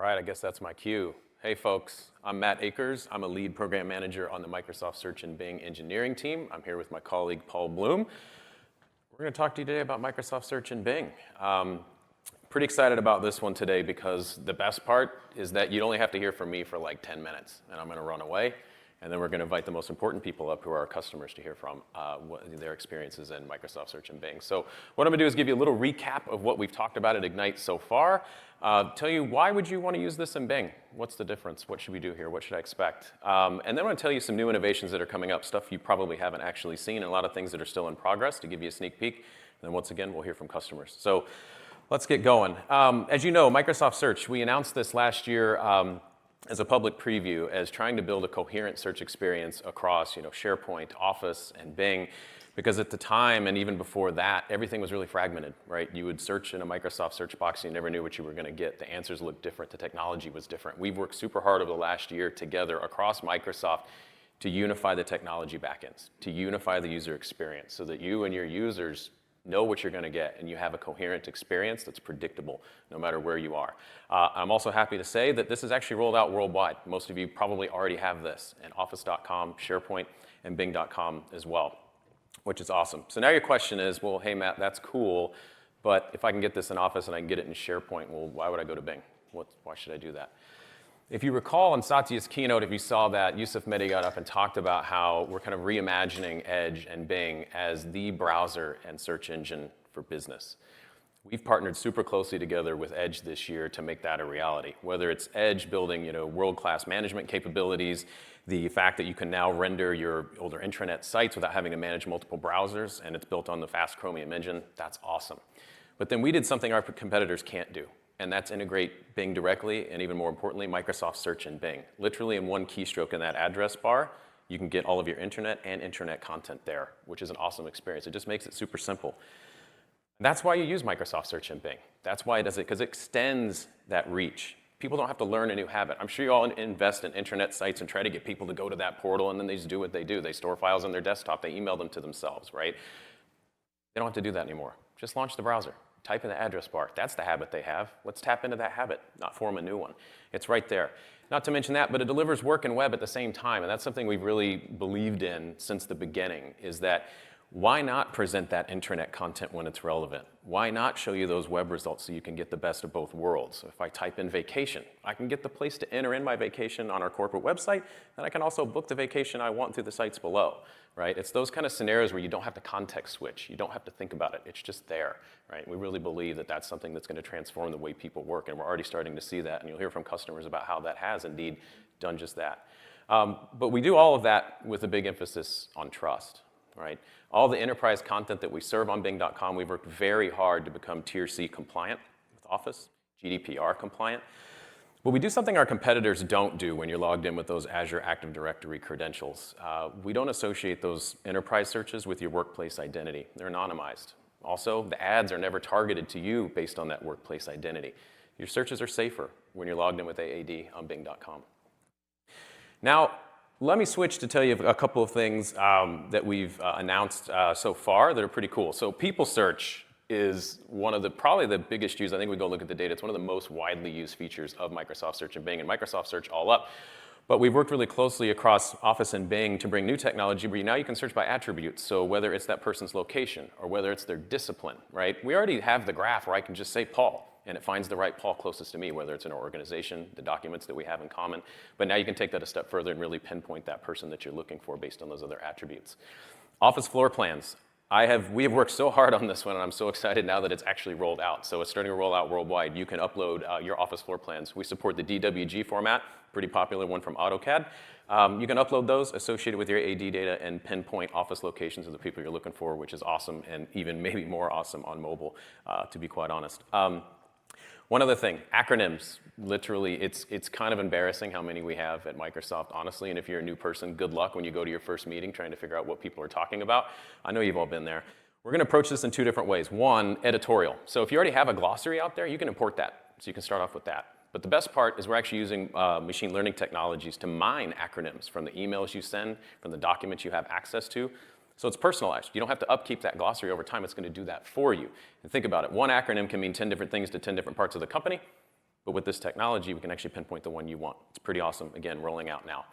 right, I guess that's my cue. Hey folks, I'm Matt Akers. I'm a lead program manager on the Microsoft Search and Bing engineering team. I'm here with my colleague Paul Bloom. We're going to talk to you today about Microsoft Search and Bing. Pretty excited about this one today because the best part is that you'd only have to hear from me for like 10 minutes and I'm going to run away. And then we're going to invite the most important people up who are our customers to hear from their experiences in Microsoft Search and Bing. So what I'm going to do is give you a little recap of what we've talked about at Ignite so far. Tell you why would you want to use this in Bing? What's the difference? What should we do here? What should I expect? And then I'm going to tell you some new innovations that are coming up, stuff you probably haven't actually seen, and a lot of things that are still in progress to give you a sneak peek. And then once again, we'll hear from customers. So let's get going. As you know, Microsoft Search, we announced this last year as a public preview as trying to build a coherent search experience across SharePoint, Office, and Bing. Because at the time, and even before that, everything was really fragmented, right? You would search in a Microsoft search box and you never knew what you were going to get. The answers looked different. The technology was different. We've worked super hard over the last year together across Microsoft to unify the technology backends, to unify the user experience so that you and your users know what you're going to get, and you have a coherent experience that's predictable no matter where you are. I'm also happy to say that this is actually rolled out worldwide. Most of you probably already have this in Office.com, SharePoint, and Bing.com as well, which is awesome. So now your question is, well, hey, Matt, that's cool, but if I can get this in Office and I can get it in SharePoint, well, why would I go to Bing? Why should I do that? If you recall in Satya's keynote, if you saw that, Yusuf Mehdi got up and talked about how we're kind of reimagining Edge and Bing as the browser and search engine for business. We've partnered super closely together with Edge this year to make that a reality. Whether it's Edge building world-class management capabilities, the fact that you can now render your older intranet sites without having to manage multiple browsers, and it's built on the fast Chromium engine, that's awesome. But then we did something our competitors can't do. And that's integrate Bing directly, and even more importantly, Microsoft Search and Bing. Literally in one keystroke in that address bar, you can get all of your internet and intranet content there, which is an awesome experience. It just makes it super simple. That's why you use Microsoft Search and Bing. That's why it does it, because it extends that reach. People don't have to learn a new habit. I'm sure you all invest in intranet sites and try to get people to go to that portal, and then they just do what they do. They store files on their desktop. They email them to themselves, right? They don't have to do that anymore. Just launch the browser. Type in the address bar. That's the habit they have. Let's tap into that habit, not form a new one. It's right there. Not to mention that, but it delivers work and web at the same time, and that's something we've really believed in since the beginning, is that why not present that intranet content when it's relevant? Why not show you those web results so you can get the best of both worlds? So if I type in vacation, I can get the place to enter in my vacation on our corporate website, and I can also book the vacation I want through the sites below, right? It's those kind of scenarios where you don't have to context switch. You don't have to think about it. It's just there, right? We really believe that that's something that's going to transform the way people work, and we're already starting to see that, and you'll hear from customers about how that has indeed done just that. But we do all of that with a big emphasis on trust. Right? All the enterprise content that we serve on Bing.com, we've worked very hard to become Tier C compliant with Office, GDPR compliant. But we do something our competitors don't do when you're logged in with those Azure Active Directory credentials. We don't associate those enterprise searches with your workplace identity. They're anonymized. Also, the ads are never targeted to you based on that workplace identity. Your searches are safer when you're logged in with AAD on Bing.com. Now, let me switch to tell you a couple of things that we've announced so far that are pretty cool. So people search is one of probably the biggest use. I think we go look at the data. It's one of the most widely used features of Microsoft Search and Bing, and Microsoft Search all up. But we've worked really closely across Office and Bing to bring new technology where now you can search by attributes. So whether it's that person's location or whether it's their discipline, right? We already have the graph where I can just say Paul, and it finds the right Paul closest to me, whether it's in our organization, the documents that we have in common. But now you can take that a step further and really pinpoint that person that you're looking for based on those other attributes. Office floor plans. We have worked so hard on this one, and I'm so excited now that it's actually rolled out. So it's starting to roll out worldwide. You can upload your Office floor plans. We support the DWG format, pretty popular one from AutoCAD. You can upload those associated with your AD data and pinpoint Office locations of the people you're looking for, which is awesome, and even maybe more awesome on mobile, to be quite honest. One other thing, acronyms. Literally, it's kind of embarrassing how many we have at Microsoft, honestly, and if you're a new person, good luck when you go to your first meeting trying to figure out what people are talking about. I know you've all been there. We're going to approach this in two different ways. One, editorial. So if you already have a glossary out there, you can import that. So you can start off with that. But the best part is we're actually using machine learning technologies to mine acronyms from the emails you send, from the documents you have access to. So it's personalized. You don't have to upkeep that glossary over time. It's going to do that for you. And think about it. One acronym can mean 10 different things to 10 different parts of the company. But with this technology, we can actually pinpoint the one you want. It's pretty awesome. Again, rolling out now.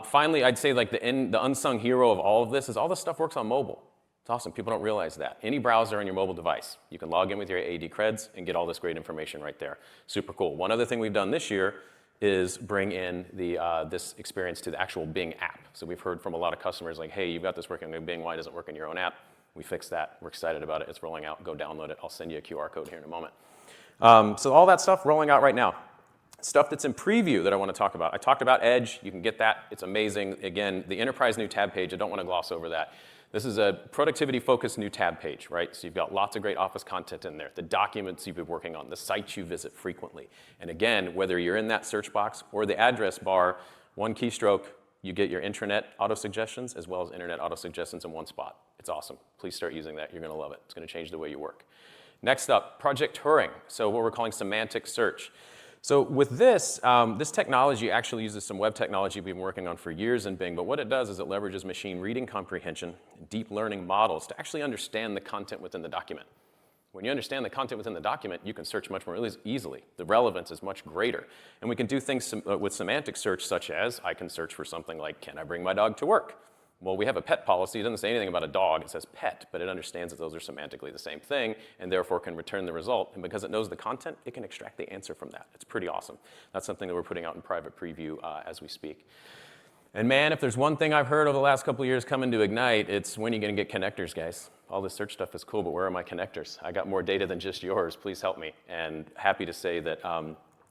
Finally, I'd say like the unsung hero of all of this is all this stuff works on mobile. It's awesome. People don't realize that. Any browser on your mobile device, you can log in with your AD creds and get all this great information right there. Super cool. One other thing we've done this year is bring in this experience to the actual Bing app. So we've heard from a lot of customers like, hey, you've got this working in Bing. Why doesn't it work in your own app? We fixed that. We're excited about it. It's rolling out. Go download it. I'll send you a QR code here in a moment. So all that stuff rolling out right now. Stuff that's in preview that I want to talk about. I talked about Edge. You can get that. It's amazing. Again, the enterprise new tab page, I don't want to gloss over that. This is a productivity-focused new tab page, right? So you've got lots of great Office content in there, the documents you've been working on, the sites you visit frequently. And again, whether you're in that search box or the address bar, one keystroke, you get your intranet auto-suggestions as well as internet auto-suggestions in one spot. It's awesome. Please start using that. You're going to love it. It's going to change the way you work. Next up, Project Turing, so what we're calling semantic search. So with this, this technology actually uses some web technology we've been working on for years in Bing, but what it does is it leverages machine reading comprehension, deep learning models to actually understand the content within the document. When you understand the content within the document, you can search much more easily. The relevance is much greater. And we can do things with semantic search such as I can search for something like, can I bring my dog to work? Well, we have a pet policy. It doesn't say anything about a dog. It says pet, but it understands that those are semantically the same thing and therefore can return the result. And because it knows the content, it can extract the answer from that. It's pretty awesome. That's something that we're putting out in private preview as we speak. And man, if there's one thing I've heard over the last couple of years coming to Ignite, it's when are you going to get connectors, guys? All this search stuff is cool, but where are my connectors? I got more data than just yours. Please help me. And happy to say that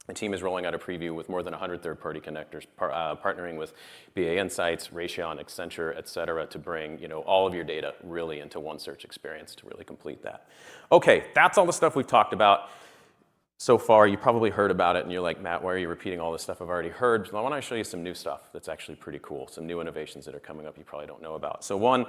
the team is rolling out a preview with more than 100 third-party connectors, partnering with BA Insights, Raytheon, Accenture, et cetera, to bring all of your data really into one search experience to really complete that. Okay, that's all the stuff we've talked about so far. You probably heard about it, and you're like, Matt, why are you repeating all this stuff I've already heard? So I want to show you some new stuff that's actually pretty cool, some new innovations that are coming up you probably don't know about. So one,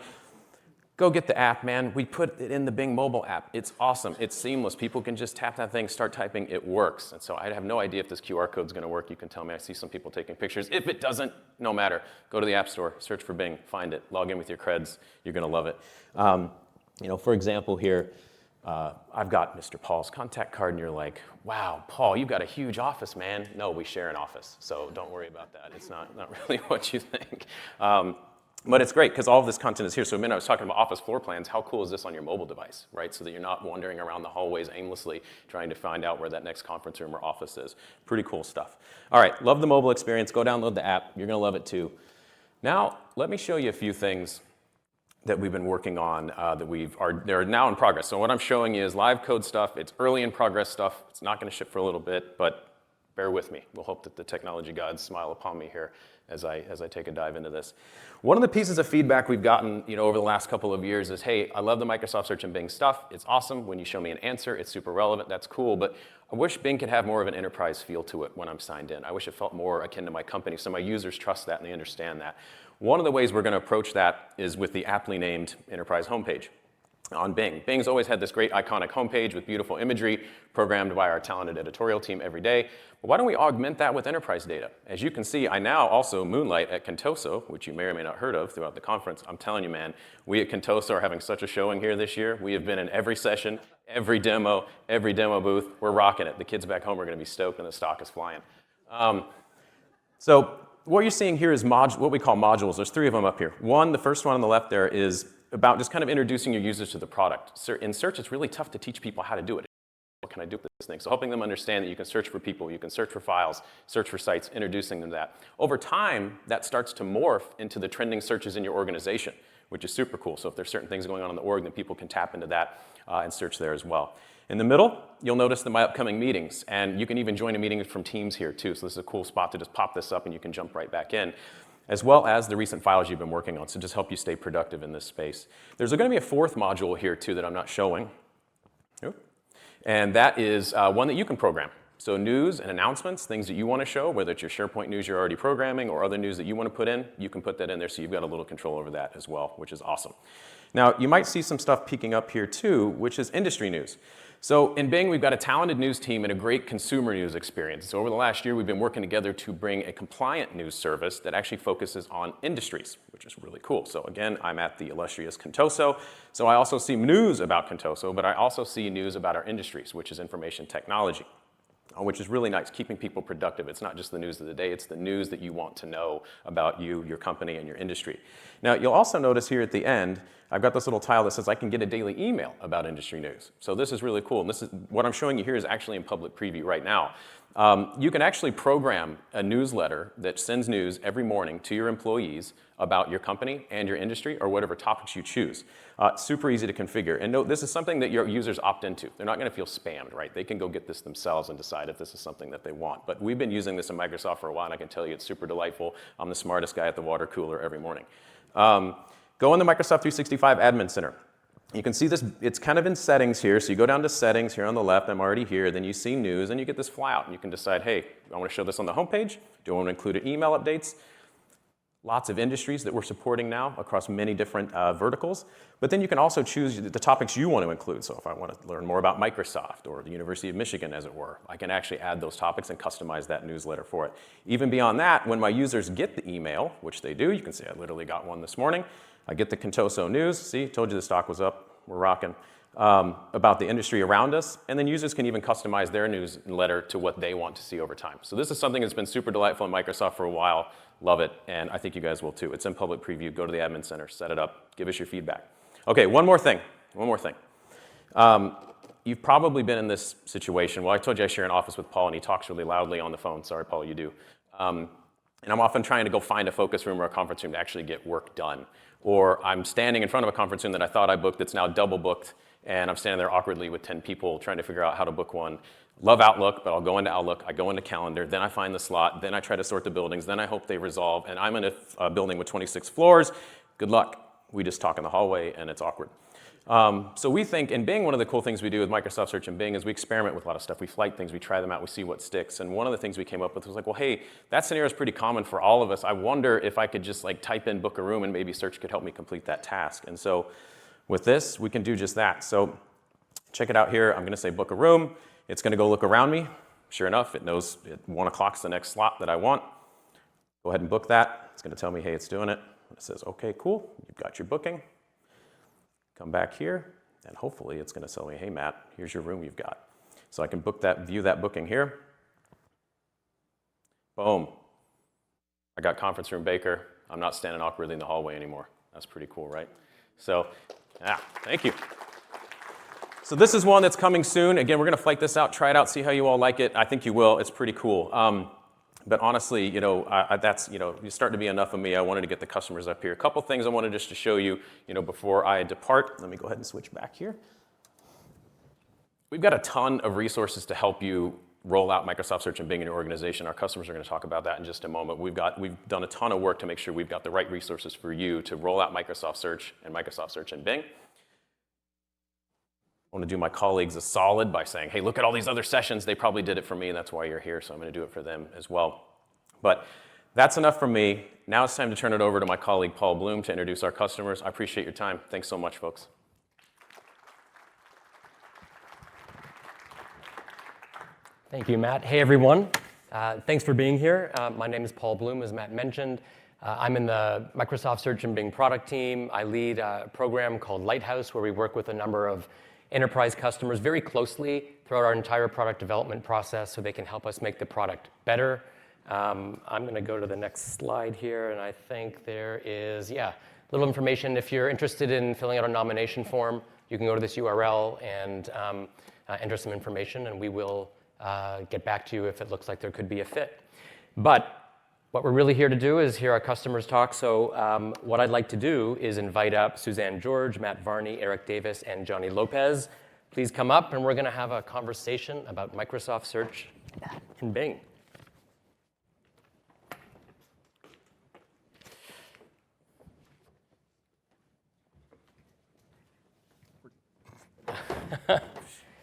go get the app, man. We put it in the Bing mobile app. It's awesome. It's seamless. People can just tap that thing, start typing. It works. And so I have no idea if this QR code is going to work. You can tell me. I see some people taking pictures. If it doesn't, no matter. Go to the App Store, search for Bing, find it, log in with your creds. You're going to love it. For example here, I've got Mr. Paul's contact card, and you're like, wow, Paul, you've got a huge office, man. No, we share an office, so don't worry about that. It's not really what you think. But it's great because all of this content is here. So I was talking about office floor plans. How cool is this on your mobile device, right? So that you're not wandering around the hallways aimlessly trying to find out where that next conference room or office is. Pretty cool stuff. All right, love the mobile experience. Go download the app. You're going to love it too. Now, let me show you a few things that we've been working on they're now in progress. So what I'm showing you is live code stuff. It's early in progress stuff. It's not going to ship for a little bit, but bear with me. We'll hope that the technology gods smile upon me here as I take a dive into this. One of the pieces of feedback we've gotten over the last couple of years is, hey, I love the Microsoft Search and Bing stuff. It's awesome. When you show me an answer, it's super relevant. That's cool. But I wish Bing could have more of an enterprise feel to it when I'm signed in. I wish it felt more akin to my company so my users trust that and they understand that. One of the ways we're going to approach that is with the aptly named enterprise homepage on Bing. Bing's always had this great iconic homepage with beautiful imagery programmed by our talented editorial team every day. But why don't we augment that with enterprise data? As you can see, I now also moonlight at Contoso, which you may or may not heard of throughout the conference. I'm telling you, man, we at Contoso are having such a showing here this year. We have been in every session, every demo booth. We're rocking it. The kids back home are going to be stoked and the stock is flying. So what you're seeing here is what we call modules. There's 3 of them up here. One, the first one on the left there is about just kind of introducing your users to the product. In search, it's really tough to teach people how to do it. What can I do with this thing? So helping them understand that you can search for people, you can search for files, search for sites, introducing them to that. Over time, that starts to morph into the trending searches in your organization, which is super cool. So if there's certain things going on in the org, then people can tap into that and search there as well. In the middle, you'll notice my upcoming meetings, and you can even join a meeting from Teams here too. So this is a cool spot to just pop this up and you can jump right back in, as well as the recent files you've been working on, so just help you stay productive in this space. There's going to be a 4th module here too that I'm not showing, and that is one that you can program. So news and announcements, things that you want to show, whether it's your SharePoint news you're already programming or other news that you want to put in, you can put that in there so you've got a little control over that as well, which is awesome. Now, you might see some stuff peeking up here too, which is industry news. So in Bing, we've got a talented news team and a great consumer news experience. So over the last year, we've been working together to bring a compliant news service that actually focuses on industries, which is really cool. So again, I'm at the illustrious Contoso. So I also see news about Contoso, but I also see news about our industries, which is information technology. which is really nice, keeping people productive. It's not just the news of the day, it's the news that you want to know about you, your company, and your industry. Now, you'll also notice here at the end, I've got this little tile that says I can get a daily email about industry news. So this is really cool. And this is what I'm showing you here is actually in public preview right now. You can actually program a newsletter that sends news every morning to your employees about your company and your industry or whatever topics you choose. Super easy to configure. And note, this is something that your users opt into. They're not going to feel spammed, right? They can go get this themselves and decide if this is something that they want. But we've been using this in Microsoft for a while, and I can tell you it's super delightful. I'm the smartest guy at the water cooler every morning. Go in the Microsoft 365 Admin Center. You can see this, it's kind of in settings here. So you go down to settings here on the left, I'm already here. Then you see news, and you get this flyout. And you can decide, hey, I want to show this on the homepage. Do I want to include email updates? Lots of industries that we're supporting now across many different verticals. But then you can also choose the topics you want to include. So if I want to learn more about Microsoft or the University of Michigan, as it were, I can actually add those topics and customize that newsletter for it. Even beyond that, when my users get the email, which they do, you can see I literally got one this morning. I get the Contoso news. See, told you the stock was up. We're rocking. About the industry around us. And then users can even customize their newsletter to what they want to see over time. So this is something that's been super delightful in Microsoft for a while. Love it, and I think you guys will too. It's in public preview. Go to the admin center, set it up, give us your feedback. Okay, one more thing. You've probably been in this situation. Well, I told you I share an office with Paul, and he talks really loudly on the phone. Sorry, Paul, you do. And I'm often trying to go find a focus room or a conference room to actually get work done. Or I'm standing in front of a conference room that I thought I booked that's now double booked, and I'm standing there awkwardly with 10 people trying to figure out how to book one. Love Outlook, but I'll go into Outlook, I go into Calendar, then I find the slot, then I try to sort the buildings, then I hope they resolve, and I'm in a building with 26 floors. Good luck. We just talk in the hallway, and it's awkward. So we think, and Bing, one of the cool things we do with Microsoft Search and Bing is we experiment with a lot of stuff. We flight things, we try them out, we see what sticks. And one of the things we came up with was like, well, hey, that scenario is pretty common for all of us. I wonder if I could just like type in book a room and maybe Search could help me complete that task. And so with this, we can do just that. So check it out here. I'm going to say book a room. It's going to go look around me. Sure enough, it knows at 1 o'clock's the next slot that I want. Go ahead and book that. It's going to tell me, hey, it's doing it. It says, okay, cool. You've got your booking. Come back here, and hopefully it's going to tell me, hey, Matt, here's your room you've got. So I can book that, view that booking here. Boom. I got conference room Baker. I'm not standing awkwardly in the hallway anymore. That's pretty cool, right? So, yeah, thank you. So this is one that's coming soon. Again, we're going to flight this out, try it out, see how you all like it. I think you will. It's pretty cool. But honestly, that's, you start to be enough of me. I wanted to get the customers up here. A couple things I wanted just to show you, before I depart. Let me go ahead and switch back here. We've got a ton of resources to help you roll out Microsoft Search and Bing in your organization. Our customers are going to talk about that in just a moment. We've done a ton of work to make sure we've got the right resources for you to roll out Microsoft Search and Bing. I want to do my colleagues a solid by saying, hey, look at all these other sessions. They probably did it for me, and that's why you're here, so I'm going to do it for them as well. But that's enough from me. Now it's time to turn it over to my colleague, Paul Bloom, to introduce our customers. I appreciate your time. Thanks so much, folks. Thank you, Matt. Hey, everyone. Thanks for being here. My name is Paul Bloom, as Matt mentioned. I'm in the Microsoft Search and Bing product team. I lead a program called Lighthouse, where we work with a number of enterprise customers very closely throughout our entire product development process so they can help us make the product better. I'm going to go to the next slide here, and I think there is, a little information. If you're interested in filling out a nomination form, you can go to this URL and enter some information, and we will get back to you if it looks like there could be a fit. But what we're really here to do is hear our customers talk. So what I'd like to do is invite up Suzanne George, Matt Varney, Eric Davis, and Johnny Lopez. Please come up, and we're going to have a conversation about Microsoft Search and Bing.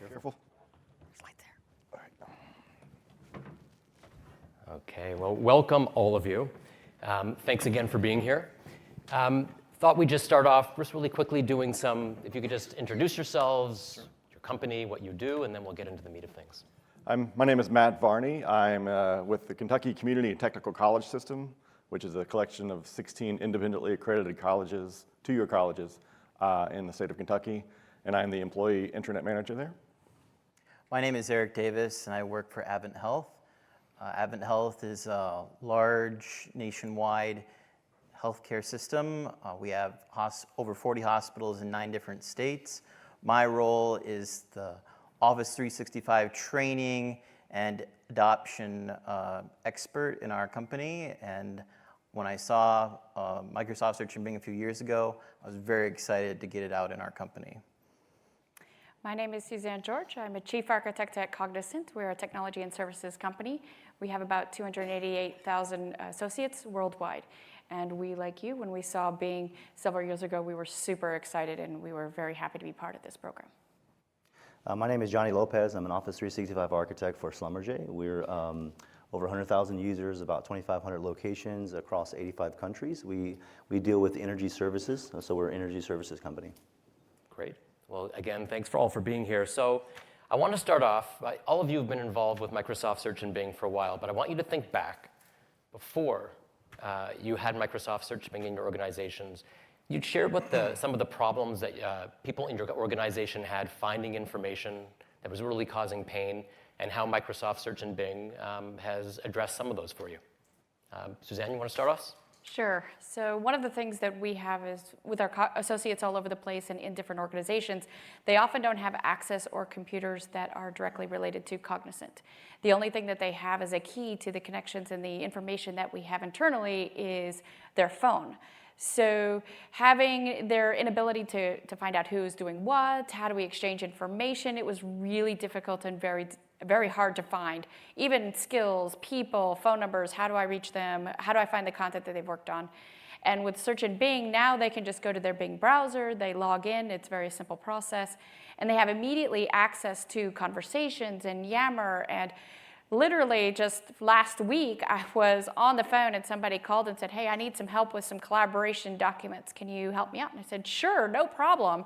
Careful. Okay, well, welcome all of you. Thanks again for being here. Thought we'd just start off just really quickly doing some, if you could just introduce yourselves, your company, what you do, and then we'll get into the meat of things. My name is Matt Varney. I'm with the Kentucky Community and Technical College System, which is a collection of 16 independently accredited colleges, two-year colleges in the state of Kentucky, and I'm the employee intranet manager there. My name is Eric Davis, and I work for Advent Health. Advent Health is a large nationwide healthcare system. We have over 40 hospitals in 9 different states. My role is the Office 365 training and adoption expert in our company. And when I saw Microsoft Search and Bing a few years ago, I was very excited to get it out in our company. My name is Suzanne George. I'm a chief architect at Cognizant. We're a technology and services company. We have about 288,000 associates worldwide. And we, like you, when we saw Bing several years ago, we were super excited and we were very happy to be part of this program. My name is Johnny Lopez. I'm an Office 365 architect for Schlumberger. We're over 100,000 users, about 2,500 locations across 85 countries. We deal with energy services, so we're an energy services company. Great. Well, again, thanks all for being here. So I want to start off, all of you have been involved with Microsoft Search and Bing for a while, but I want you to think back before you had Microsoft Search and Bing in your organizations. You'd share what some of the problems that people in your organization had finding information that was really causing pain, and how Microsoft Search and Bing has addressed some of those for you. Suzanne, you want to start us? Sure. So one of the things that we have is with our associates all over the place and in different organizations, they often don't have access or computers that are directly related to Cognizant. The only thing that they have as a key to the connections and the information that we have internally is their phone. So having their inability to find out who's doing what, how do we exchange information, it was really difficult and very hard to find. Even skills, people, phone numbers, how do I reach them? How do I find the content that they've worked on? And with Search and Bing, now they can just go to their Bing browser, they log in, it's a very simple process, and they have immediately access to conversations and Yammer. And literally just last week, I was on the phone and somebody called and said, hey, I need some help with some collaboration documents. Can you help me out? And I said, sure, no problem.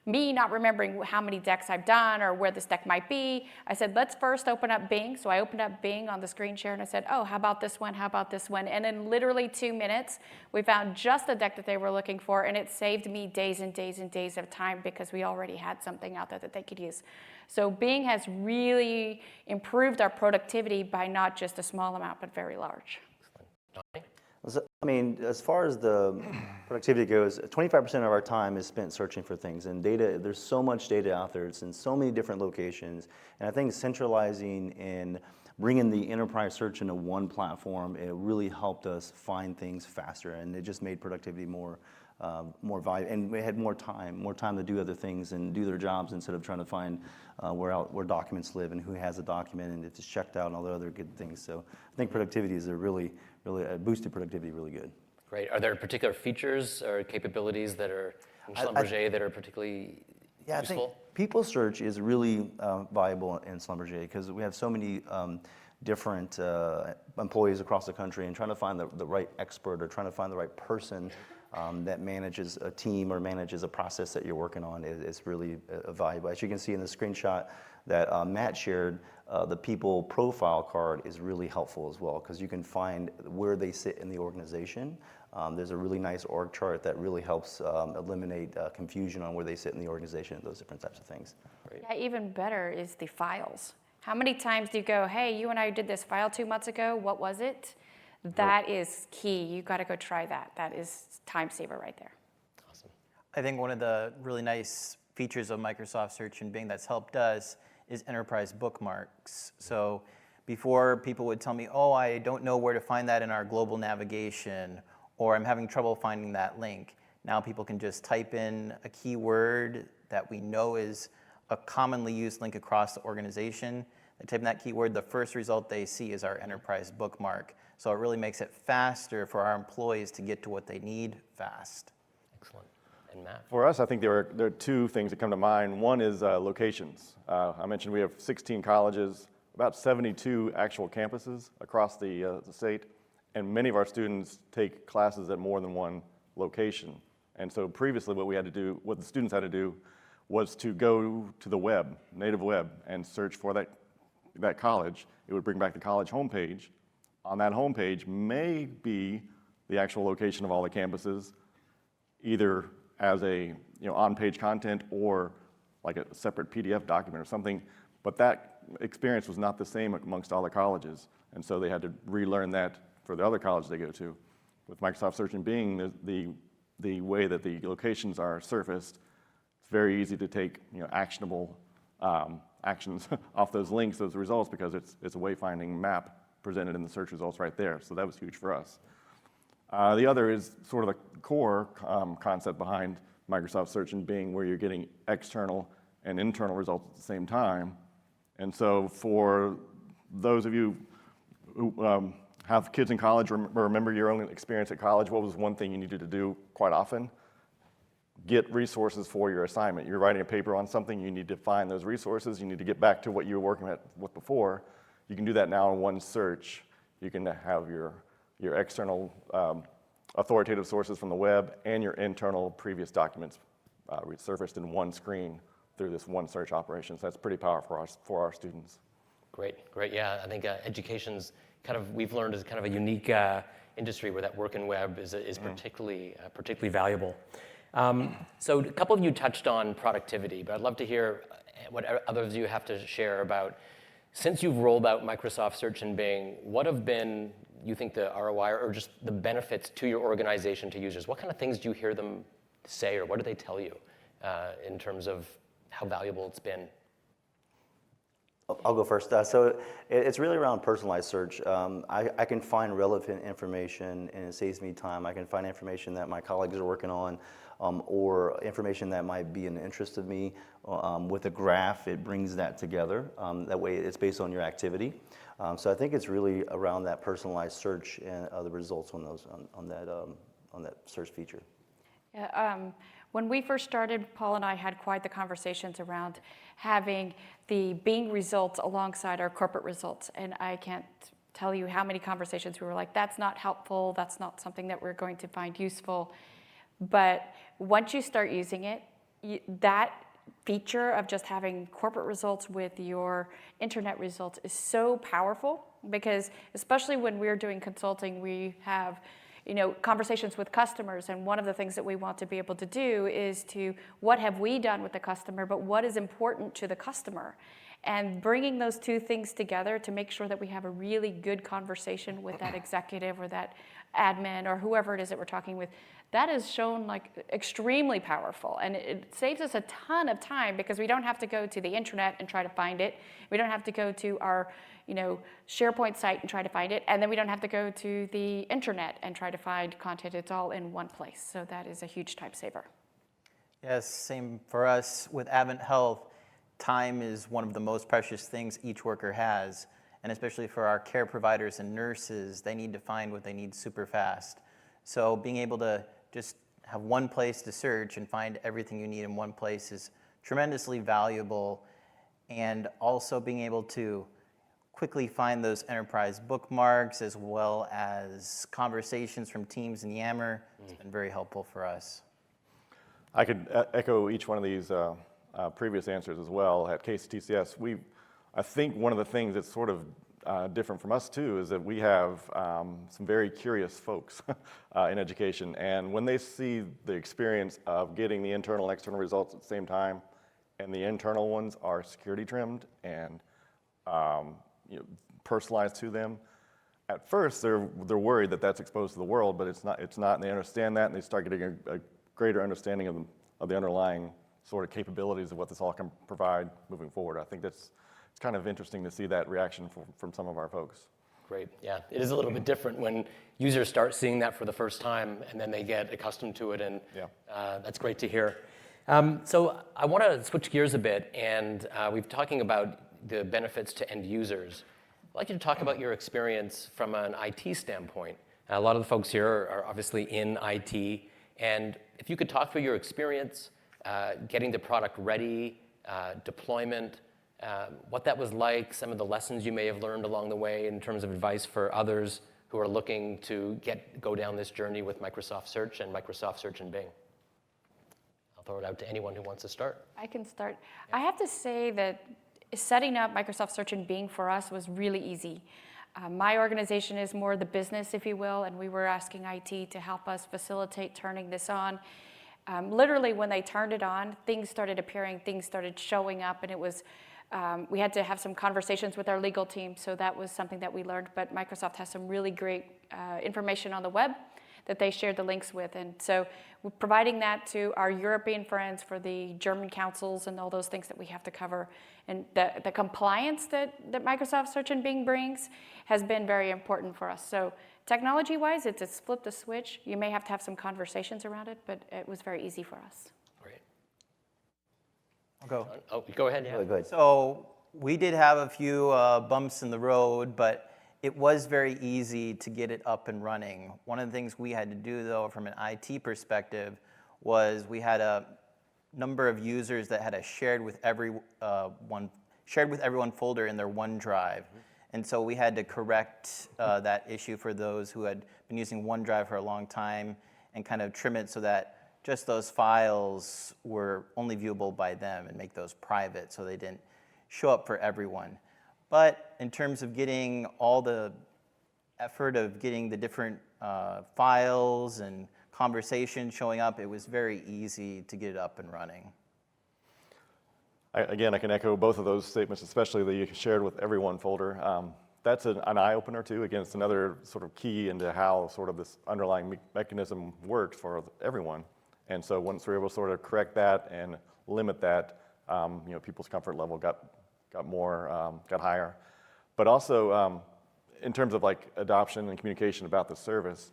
Me not remembering how many decks I've done or where this deck might be, I said, let's first open up Bing. So I opened up Bing on the screen share and I said, oh, how about this one? How about this one? And in literally 2 minutes, we found just the deck that they were looking for, and it saved me days and days and days of time because we already had something out there that they could use. So Bing has really improved our productivity by not just a small amount, but very large. Johnny? I mean, as far as the productivity goes, 25% of our time is spent searching for things. And data, there's so much data out there. It's in so many different locations. And I think centralizing and bringing the enterprise search into one platform, it really helped us find things faster. And it just made productivity more valuable. And we had more time to do other things and do their jobs instead of trying to find where documents live and who has a document and if it's checked out and all the other good things. So I think productivity is really boosted productivity really good. Great. Are there particular features or capabilities that are in Schlumberger that are particularly useful? I think people search is really valuable in Schlumberger because we have so many different employees across the country, and trying to find the right expert or trying to find the right person that manages a team or manages a process that you're working on is really valuable. As you can see in the screenshot that Matt shared, the people profile card is really helpful as well because you can find where they sit in the organization. There's a really nice org chart that really helps eliminate confusion on where they sit in the organization and those different types of things. Great. Yeah, even better is the files. How many times do you go, hey, you and I did this file 2 months ago, what was it? That is key. You got to go try that. That is time saver right there. Awesome. I think one of the really nice features of Microsoft Search and Bing that's helped us is enterprise bookmarks. So before, people would tell me, oh, I don't know where to find that in our global navigation, or I'm having trouble finding that link. Now people can just type in a keyword that we know is a commonly used link across the organization. They type in that keyword, the first result they see is our enterprise bookmark. So it really makes it faster for our employees to get to what they need fast. Excellent. And Matt? For us, I think there are 2 things that come to mind. One is locations. I mentioned we have 16 colleges, about 72 actual campuses across the state, and many of our students take classes at more than one location. And so previously what the students had to do was to go to the web, native web, and search for that college. It would bring back the college homepage. On that homepage may be the actual location of all the campuses, either as a on-page content or like a separate PDF document or something, But that experience was not the same amongst all the colleges, and so they had to relearn that for the other colleges they go to. With Microsoft Search and Bing, the way that the locations are surfaced, it's very easy to take actionable actions off those links, those results, because it's a wayfinding map presented in the search results right there. So that was huge for us. The other is sort of the core concept behind Microsoft Search and Bing, where you're getting external and internal results at the same time. And so for those of you who have kids in college or remember your own experience at college, what was one thing you needed to do quite often? Get resources for your assignment. You're writing a paper on something, you need to find those resources, you need to get back to what you were working with before. You can do that now in one search. You can have your external authoritative sources from the web and your internal previous documents surfaced in one screen through this one search operation. So that's pretty powerful for our students. Great, yeah. I think education's we've learned is kind of a unique industry where that working web is particularly valuable. So a couple of you touched on productivity, but I'd love to hear what others of you have to share about, since you've rolled out Microsoft Search and Bing, what have been, you think, the ROI or just the benefits to your organization, to users? What kind of things do you hear them say, or what do they tell you in terms of how valuable it's been? I'll go first. So it's really around personalized search. I can find relevant information, and it saves me time. I can find information that my colleagues are working on, or information that might be an interest of me. With a graph, it brings that together. That way, it's based on your activity. So I think it's really around that personalized search and the results on that search feature. Yeah, when we first started, Paul and I had quite the conversations around having the Bing results alongside our corporate results. And I can't tell you how many conversations we were like, that's not helpful, that's not something that we're going to find useful. But once you start using it, that feature of just having corporate results with your internet results is so powerful, because especially when we're doing consulting, we have conversations with customers, and one of the things that we want to be able to do is to, what have we done with the customer, but what is important to the customer? And bringing those two things together to make sure that we have a really good conversation with that executive or that admin or whoever it is that we're talking with, that is shown extremely powerful. And it saves us a ton of time, because we don't have to go to the intranet and try to find it. We don't have to go to our SharePoint site and try to find it. And then we don't have to go to the intranet and try to find content. It's all in one place. So that is a huge time saver. Yes, same for us with Advent Health. Time is one of the most precious things each worker has. And especially for our care providers and nurses, they need to find what they need super fast. So being able to just have one place to search and find everything you need in one place is tremendously valuable. And also being able to quickly find those enterprise bookmarks, as well as conversations from Teams and Yammer, has been very helpful for us. I could echo each one of these previous answers as well. At KCTCS, I think one of the things that's sort of different from us too is that we have some very curious folks in education, and when they see the experience of getting the internal and external results at the same time, and the internal ones are security trimmed and personalized to them, at first they're worried that that's exposed to the world, but it's not, and they understand that, and they start getting a greater understanding of the underlying sort of capabilities of what this all can provide moving forward. I think it's kind of interesting to see that reaction from some of our folks. Great, yeah. It is a little bit different when users start seeing that for the first time, and then they get accustomed to it, and that's great to hear. So I want to switch gears a bit, and we've been talking about the benefits to end users. I'd like you to talk about your experience from an IT standpoint. A lot of the folks here are obviously in IT, and if you could talk through your experience, getting the product ready, deployment, what that was like, some of the lessons you may have learned along the way in terms of advice for others who are looking to go down this journey with Microsoft Search and Microsoft Search and Bing. I'll throw it out to anyone who wants to start. I can start. I have to say that setting up Microsoft Search and Bing for us was really easy. My organization is more the business, if you will, and we were asking IT to help us facilitate turning this on. Literally, when they turned it on, things started appearing, things started showing up, and it was We had to have some conversations with our legal team, so that was something that we learned. But Microsoft has some really great information on the web that they shared the links with. And so we're providing that to our European friends for the German councils and all those things that we have to cover. And the compliance that Microsoft Search and Bing brings has been very important for us. So technology-wise, it's flipped a switch. You may have to have some conversations around it, but it was very easy for us. Great. I'll go. Oh, go ahead. Yeah. Go ahead. So we did have a few bumps in the road, but it was very easy to get it up and running. One of the things we had to do, though, from an IT perspective, was we had a number of users that had a shared with everyone folder in their OneDrive. And so we had to correct that issue for those who had been using OneDrive for a long time and kind of trim it so that just those files were only viewable by them and make those private so they didn't show up for everyone. But in terms of getting all the effort of getting the different files and conversations showing up, it was very easy to get it up and running. Again, I can echo both of those statements, especially the shared with everyone folder. That's an eye-opener too. Again, it's another sort of key into how sort of this underlying mechanism works for everyone. And so once we're able to sort of correct that and limit that, people's comfort level got higher. But also, in terms of like adoption and communication about the service,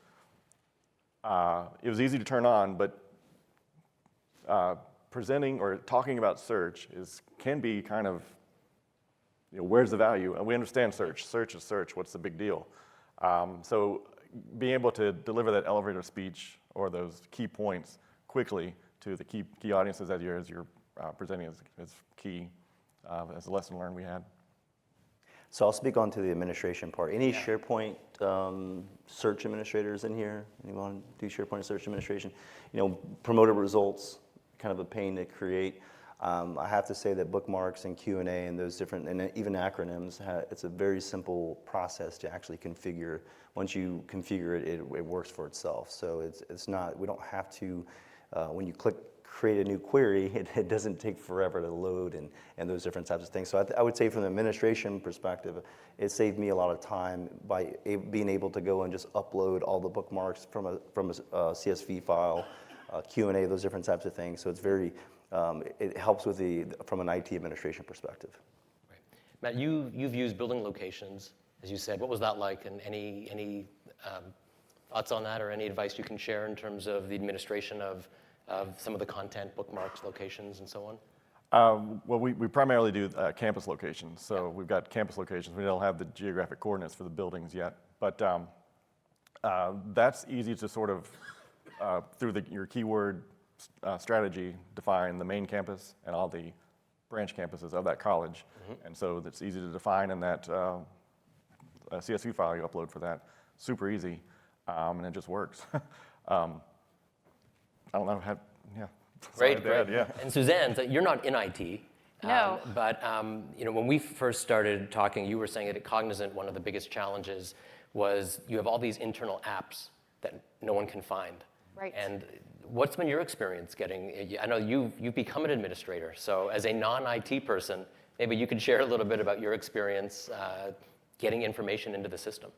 it was easy to turn on, but presenting or talking about search can be kind of, where's the value? And we understand search. Search is search. What's the big deal? So being able to deliver that elevator speech or those key points quickly to the key audiences as you're presenting is key. As a lesson learned we had. So I'll speak on to the administration part. Any SharePoint search administrators in here? Anyone do SharePoint search administration? Promoted results, kind of a pain to create. I have to say that bookmarks and Q&A and those different, and even acronyms, it's a very simple process to actually configure. Once you configure it, it works for itself. So it's not, we don't have to, when you create a new query, it doesn't take forever to load and those different types of things. So I would say from the administration perspective, it saved me a lot of time by being able to go and just upload all the bookmarks from a CSV file, Q&A, those different types of things. So it's very, it helps with from an IT administration perspective. Right. Matt, you've used building locations, as you said. What was that like? And any thoughts on that or any advice you can share in terms of the administration of some of the content, bookmarks, locations, and so on? Well, we primarily do campus locations. So we've got campus locations. We don't have the geographic coordinates for the buildings yet. But that's easy to sort of, through your keyword strategy, define the main campus and all the branch campuses of that college. Mm-hmm. And so that's easy to define in that CSV file you upload for that. Super easy, and it just works. I don't know how, Great. Yeah. And Suzanne, so you're not in IT. No. But when we first started talking, you were saying that at Cognizant, one of the biggest challenges was you have all these internal apps that no one can find. Right. And what's been your experience getting, I know you've become an administrator, so as a non-IT person, maybe you could share a little bit about your experience getting information into the system.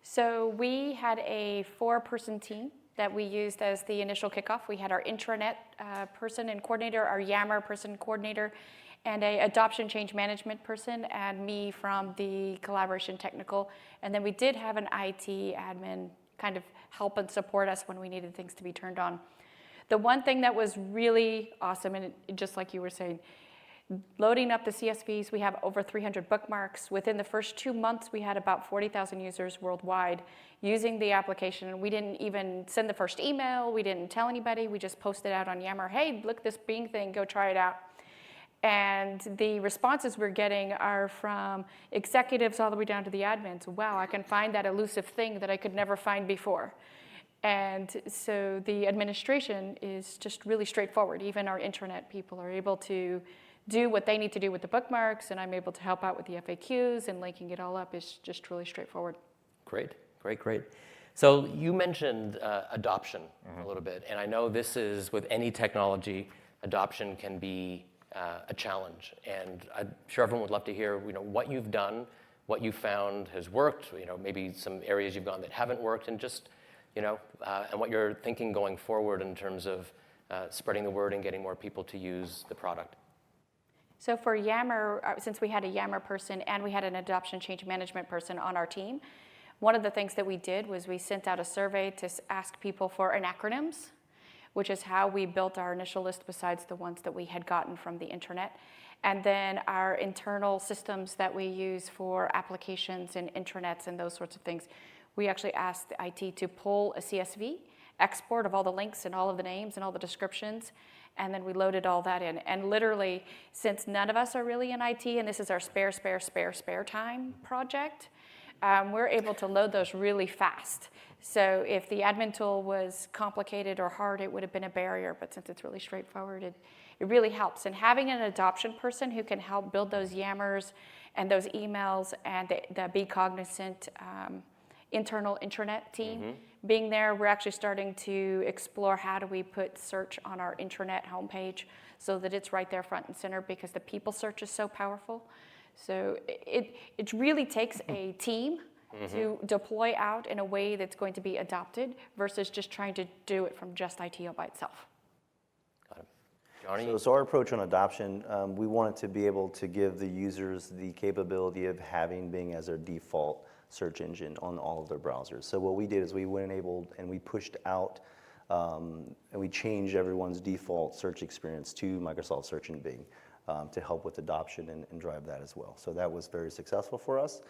So we had a 4-person team that we used as the initial kickoff. We had our intranet person and coordinator, our Yammer person coordinator, and a adoption change management person, and me from the collaboration technical. And then we did have an IT admin kind of help and support us when we needed things to be turned on. The one thing that was really awesome, and just like you were saying, loading up the CSVs, we have over 300 bookmarks. Within the first 2 months, we had about 40,000 users worldwide using the application. And we didn't even send the first email. We didn't tell anybody. We just posted out on Yammer, hey, look, this Bing thing, go try it out. And the responses we're getting are from executives all the way down to the admins. Wow, I can find that elusive thing that I could never find before. And so the administration is just really straightforward. Even our intranet people are able to do what they need to do with the bookmarks, and I'm able to help out with the FAQs, and linking it all up is just really straightforward. Great. So you mentioned adoption a little bit, and I know this is, with any technology, adoption can be a challenge. And I'm sure everyone would love to hear, what you've done, what you found has worked, maybe some areas you've gone that haven't worked, and just, and what you're thinking going forward in terms of spreading the word and getting more people to use the product. So for Yammer, since we had a Yammer person and we had an adoption change management person on our team, one of the things that we did was we sent out a survey to ask people for acronyms, which is how we built our initial list besides the ones that we had gotten from the intranet. And then our internal systems that we use for applications and intranets and those sorts of things, we actually asked the IT to pull a CSV export of all the links and all of the names and all the descriptions, and then we loaded all that in. And literally, since none of us are really in IT, and this is our spare time project, we're able to load those really fast. So if the admin tool was complicated or hard, it would have been a barrier, but since it's really straightforward, it really helps. And having an adoption person who can help build those Yammers and those emails and the Be Cognizant internal intranet team, being there, we're actually starting to explore how do we put search on our intranet homepage so that it's right there front and center, because the people search is so powerful. So it really takes a team to deploy out in a way that's going to be adopted versus just trying to do it from just ITO by itself. Got it. Johnny? So our approach on adoption, we wanted to be able to give the users the capability of having Bing as their default search engine on all of their browsers. So what we did is we enabled and we pushed out and we changed everyone's default search experience to Microsoft Search and Bing to help with adoption and drive that as well. So that was very successful for us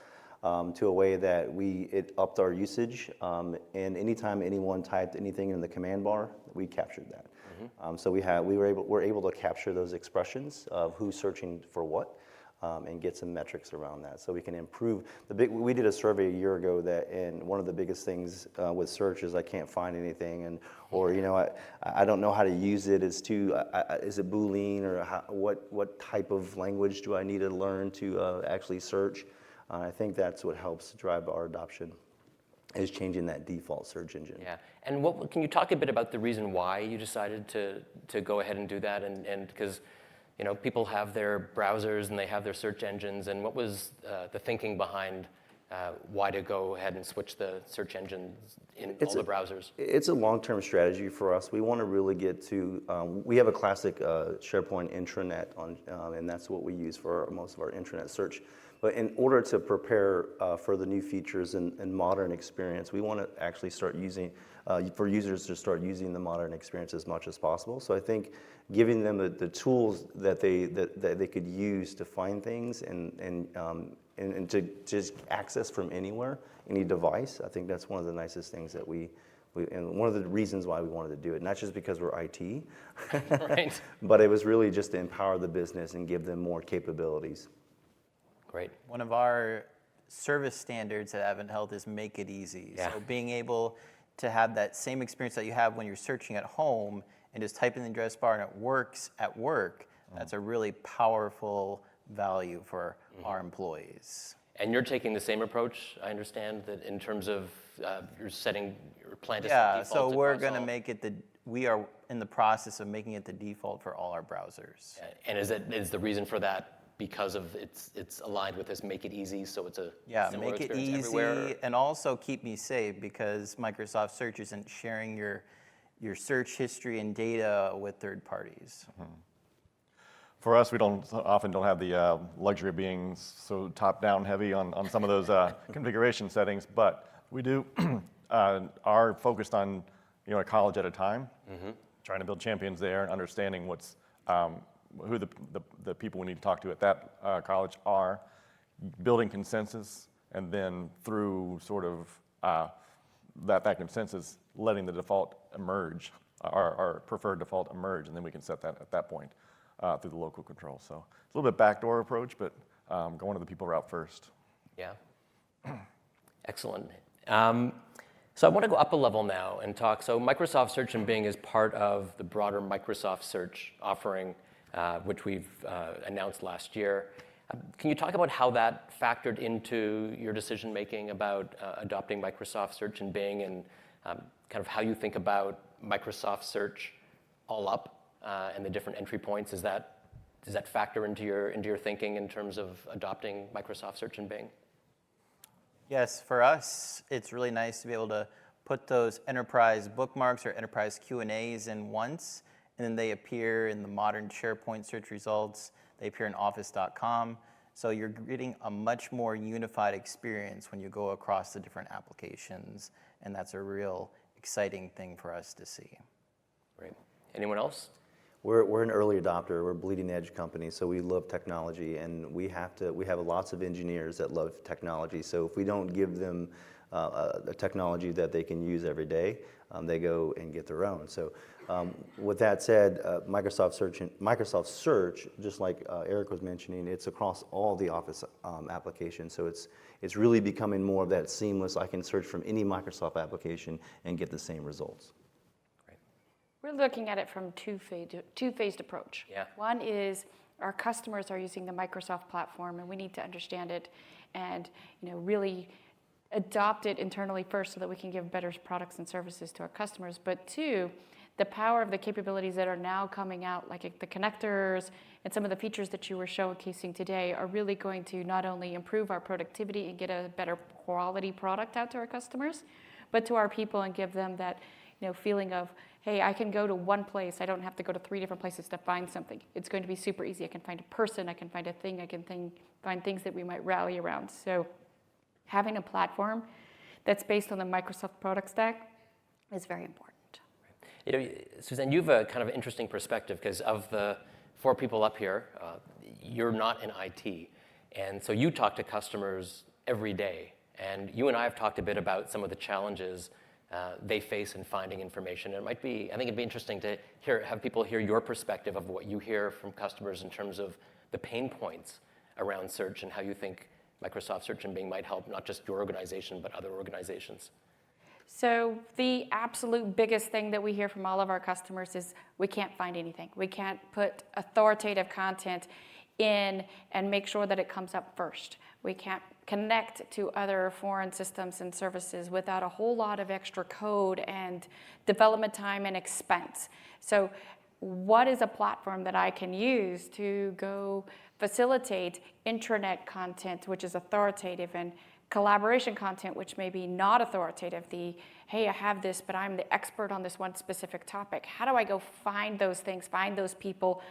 to a way that it upped our usage, and anytime anyone typed anything in the command bar, we captured that. So we're able to capture those expressions of who's searching for what. And get some metrics around that, so we can improve. We did a survey a year ago and one of the biggest things with search is I can't find anything, or I don't know how to use it. Is it Boolean, or what type of language do I need to learn to actually search? I think that's what helps drive our adoption, is changing that default search engine. Yeah, and can you talk a bit about the reason why you decided to go ahead and do that, and because people have their browsers and they have their search engines, and what was the thinking behind why to go ahead and switch the search engines in all the browsers? It's a long-term strategy for us. We want to really get to, we have a classic SharePoint intranet, and that's what we use for most of our intranet search. But in order to prepare for the new features and modern experience, we want to actually start using, for users to start using the modern experience as much as possible. So I think giving them the tools that they could use to find things and to just access from anywhere, any device, I think that's one of the nicest things that and one of the reasons why we wanted to do it, not just because we're IT, Right. but it was really just to empower the business and give them more capabilities. Great. One of our service standards at Advent Health is make it easy. Yeah. So being able to have that same experience that you have when you're searching at home and just type in the address bar and it works at work, that's a really powerful value for our employees. And you're taking the same approach, I understand, that in terms of you're setting your plan to set Yeah, defaults so we're across going to all. make it we are in the process of making it the default for all our browsers. And is the reason for that because of it's aligned with this make it easy, so it's a similar make it experience easy everywhere? and also keep me safe, because Microsoft Search isn't sharing your search history and data with third parties. For us, we often don't have the luxury of being so top-down heavy on some of those configuration settings, but we do are focused on a college at a time, trying to build champions there and understanding who the people we need to talk to at that college are, building consensus, and then through sort of that consensus, letting the default emerge, our preferred default emerge, and then we can set that at that point through the local control. So it's a little bit backdoor approach, but going to the people route first. Yeah. Excellent. So I want to go up a level now and talk. So Microsoft Search and Bing is part of the broader Microsoft Search offering, which we've announced last year. Can you talk about how that factored into your decision making about adopting Microsoft Search and Bing, and kind of how you think about Microsoft Search all up and the different entry points? Is that Does that factor into your thinking in terms of adopting Microsoft Search and Bing? Yes, for us, it's really nice to be able to put those enterprise bookmarks or enterprise Q&As in once, and then they appear in the modern SharePoint search results. They appear in office.com. So you're getting a much more unified experience when you go across the different applications, and that's a real exciting thing for us to see. Great. Anyone else? We're an early adopter. We're a bleeding edge company, so we love technology, and we have lots of engineers that love technology. So if we don't give them a technology that they can use every day, they go and get their own. So with that said, Microsoft Search, just like Eric was mentioning, it's across all the Office applications. So it's really becoming more of that seamless. I can search from any Microsoft application and get the same results. We're looking at it from two-phased approach. Yeah. One is our customers are using the Microsoft platform, and we need to understand it and really adopt it internally first so that we can give better products and services to our customers. But two, the power of the capabilities that are now coming out, like the connectors and some of the features that you were showcasing today, are really going to not only improve our productivity and get a better quality product out to our customers, but to our people and give them that feeling of, hey, I can go to one place. I don't have to go to 3 different places to find something. It's going to be super easy. I can find a person. I can find a thing. I can find things that we might rally around. So having a platform that's based on the Microsoft product stack is very important. Suzanne, you have a kind of interesting perspective because of the 4 people up here, you're not in IT. And so you talk to customers every day. And you and I have talked a bit about some of the challenges they face in finding information. And I think it'd be interesting to have people hear your perspective of what you hear from customers in terms of the pain points around search and how you think Microsoft Search and Bing might help not just your organization, but other organizations. So the absolute biggest thing that we hear from all of our customers is we can't find anything. We can't put authoritative content in and make sure that it comes up first. We can't connect to other foreign systems and services without a whole lot of extra code and development time and expense. So what is a platform that I can use to go facilitate intranet content, which is authoritative, and collaboration content, which may be not authoritative? Hey, I have this, but I'm the expert on this one specific topic. How do I go find those things, find those people?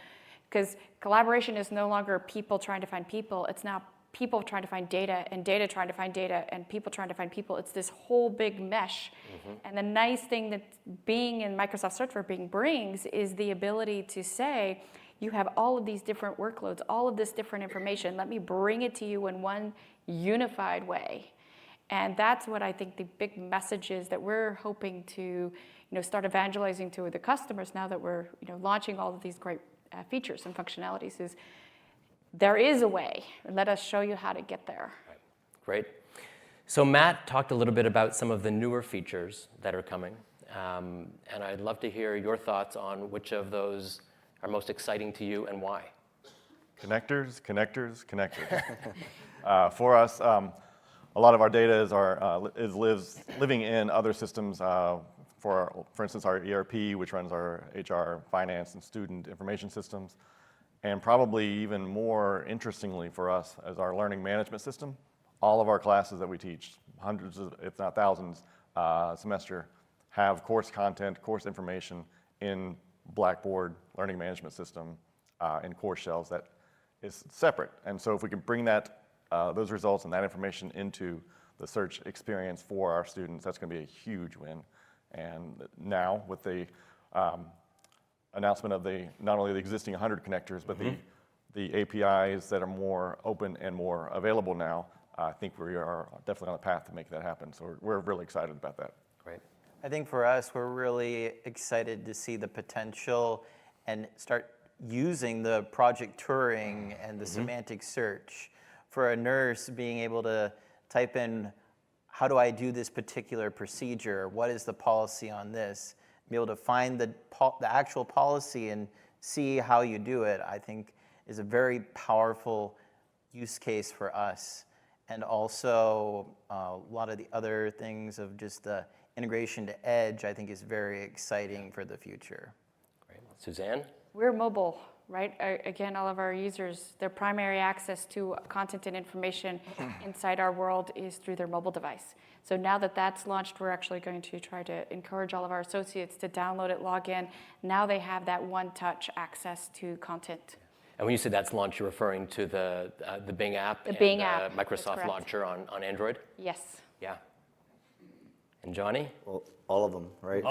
Because collaboration is no longer people trying to find people. It's now people trying to find data, and data trying to find data, and people trying to find people. It's this whole big mesh. Mm-hmm. And the nice thing that being in Microsoft Search for Bing brings is the ability to say, you have all of these different workloads, all of this different information. Let me bring it to you in one unified way. And that's what I think the big message is that we're hoping to start evangelizing to the customers now that we're launching all of these great features and functionalities is there is a way. Let us show you how to get there. Right. Great. So Matt talked a little bit about some of the newer features that are coming. And I'd love to hear your thoughts on which of those are most exciting to you and why. Connectors. For us, a lot of our data lives living in other systems. For instance, our ERP, which runs our HR, finance, and student information systems. And probably even more interestingly for us as our learning management system, all of our classes that we teach, hundreds of, if not thousands, a semester, have course content, course information in Blackboard learning management system in course shells that is separate. And so if we can bring those results and that information into the search experience for our students, that's going to be a huge win. And now with the announcement of not only the existing 100 connectors, but the APIs that are more open and more available now, I think we are definitely on the path to make that happen. So we're really excited about that. Great. I think for us, we're really excited to see the potential and start using the project Turing and the semantic search. For a nurse, being able to type in, how do I do this particular procedure? What is the policy on this? Be able to find the actual policy and see how you do it, I think is a very powerful use case for us. And also a lot of the other things of just the integration to Edge, I think is very exciting for the future. Great. Suzanne? We're mobile. right? Again, all of our users, their primary access to content and information inside our world is through their mobile device. So now that that's launched, we're actually going to try to encourage all of our associates to download it, log in. Now they have that one-touch access to content. And when you say that's launched, you're referring to the Bing app The Bing and app, that's Microsoft correct. Launcher on Android? Yes. Yeah. And Johnny? Well, all of them, right?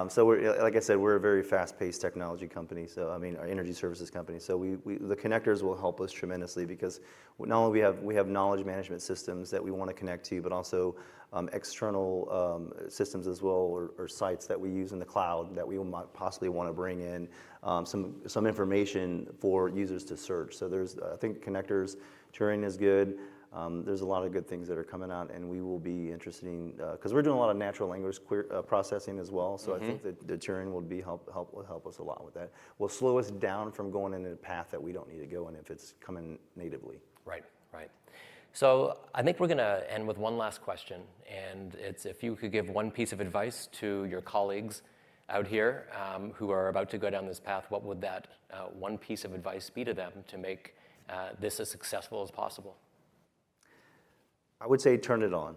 So we're, like I said, we're a very fast-paced technology company. So I mean, our energy services company. So the connectors will help us tremendously because not only we have knowledge management systems that we want to connect to, but also external systems as well, or sites that we use in the cloud that we might possibly want to bring in some information for users to search. So there's, I think, connectors. Turing is good. There's a lot of good things that are coming out, and we will be interested in, because we're doing a lot of natural language processing as well, so I think that the Turing will help us a lot with that. Will slow us down from going in a path that we don't need to go in if it's coming natively. Right, right. So I think we're going to end with one last question, and it's if you could give one piece of advice to your colleagues out here who are about to go down this path, what would that one piece of advice be to them to make this as successful as possible? I would say turn it on.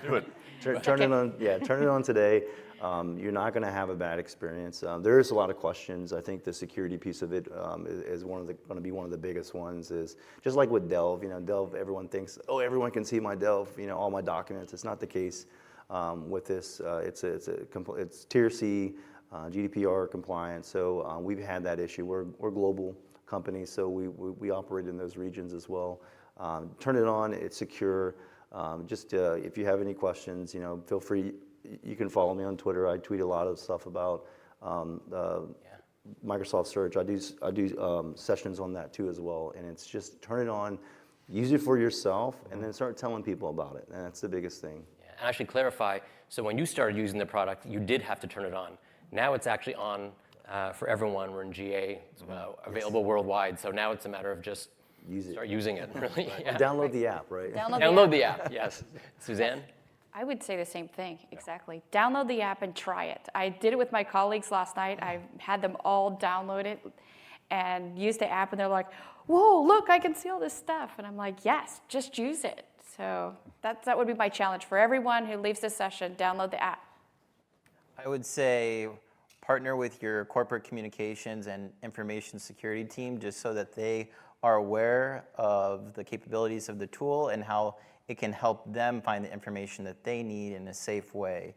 Do it. Turn it on. Yeah, turn it on today. You're not going to have a bad experience. There is a lot of questions. I think the security piece of it is going to be one of the biggest ones. Is just like with Delve. You know, Delve. Everyone thinks, oh, everyone can see my Delve. You know, all my documents. It's not the case with this. It's Tier C, GDPR compliant. So we've had that issue. We're a global company, so we operate in those regions as well. Turn it on, it's secure. If you have any questions, feel free. You can follow me on Twitter. I tweet a lot of stuff about Microsoft Search. I do sessions on that too as well. And it's just turn it on, use it for yourself, and then start telling people about it. And that's the biggest thing. Yeah. And I should clarify, so when you started using the product, you did have to turn it on. Now it's actually on for everyone. We're in GA, it's available worldwide. So now it's a matter of just start using it, really. Yeah. Download the app, right? Download the app, yes. Suzanne? I would say the same thing, exactly. Download the app and try it. I did it with my colleagues last night. I had them all download it and use the app, and they're like, whoa, look, I can see all this stuff. And I'm like, yes, just use it. So that would be my challenge for everyone who leaves this session, download the app. I would say partner with your corporate communications and information security team just so that they are aware of the capabilities of the tool and how it can help them find the information that they need in a safe way.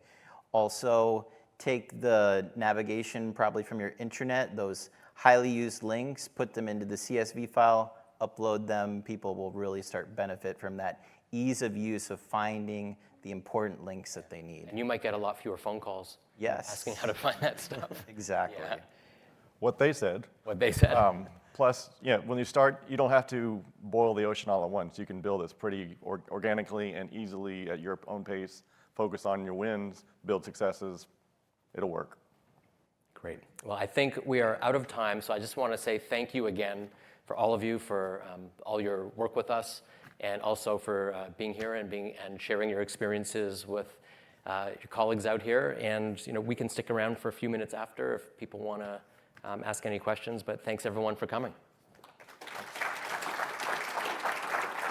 Also, take the navigation probably from your intranet, those highly used links, put them into the CSV file, upload them. People will really start benefit from that ease of use of finding the important links that they need. And you might get a lot fewer phone calls asking how to find that stuff. Exactly. Yeah. What they said. What they said. Plus, when you start, you don't have to boil the ocean all at once. You can build this pretty organically and easily at your own pace, focus on your wins, build successes. It'll work. Great. Well, I think we are out of time, so I just want to say thank you again for all of you for all your work with us, and also for being here and sharing your experiences with your colleagues out here. And we can stick around for a few minutes after if people want to ask any questions, but thanks everyone for coming.